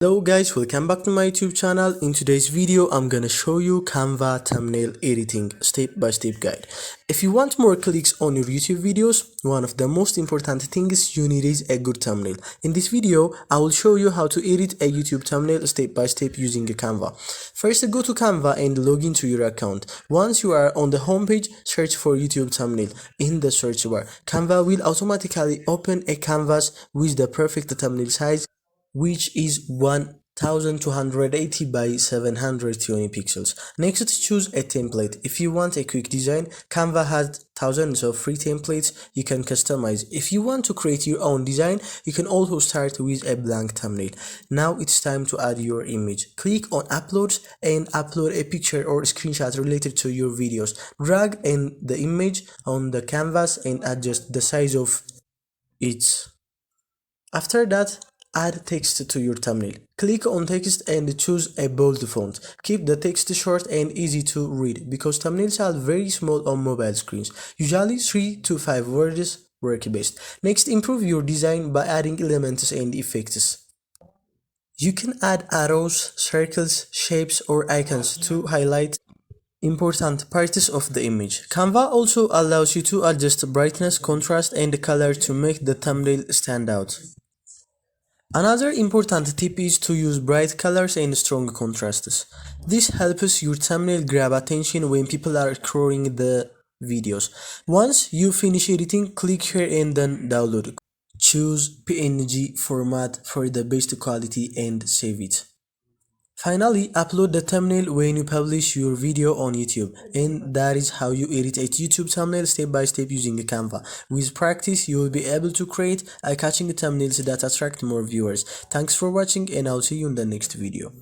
Hello guys, welcome back to my YouTube channel. In today's video, I'm gonna show you Canva thumbnail editing step-by-step guide. If you want more clicks on your YouTube videos, one of the most important things you need is a good thumbnail. In this video, I will show you how to edit a YouTube thumbnail step-by-step using a Canva. First, go to Canva and log into your account. Once you are on the homepage, search for YouTube thumbnail in the search bar. Canva will automatically open a canvas with the perfect thumbnail size, which is 1280 by 720 pixels. Next, choose a template. If you want a quick design, Canva has thousands of free templates you can customize. If you want to create your own design, you can also start with a blank thumbnail. Now it's time to add your image. Click on Uploads and upload a picture or screenshot related to your videos. Drag in the image on the canvas and adjust the size of it. After that, add text to your thumbnail. Click on text and choose a bold font. Keep the text short and easy to read because thumbnails are very small on mobile screens. Usually 3 to 5 words work best. Next, improve your design by adding elements and effects. You can add arrows, circles, shapes, or icons to highlight important parts of the image. Canva also allows you to adjust brightness, contrast, and color to make the thumbnail stand out. Another important tip is to use bright colors and strong contrasts. This helps your thumbnail grab attention when people are scrolling the videos. Once you finish editing, click here and then download. Choose PNG format for the best quality and save it. Finally, upload the thumbnail when you publish your video on YouTube. And that is how you edit a YouTube thumbnail step by step using Canva. With practice, you will be able to create eye-catching thumbnails that attract more viewers. Thanks for watching and I'll see you in the next video.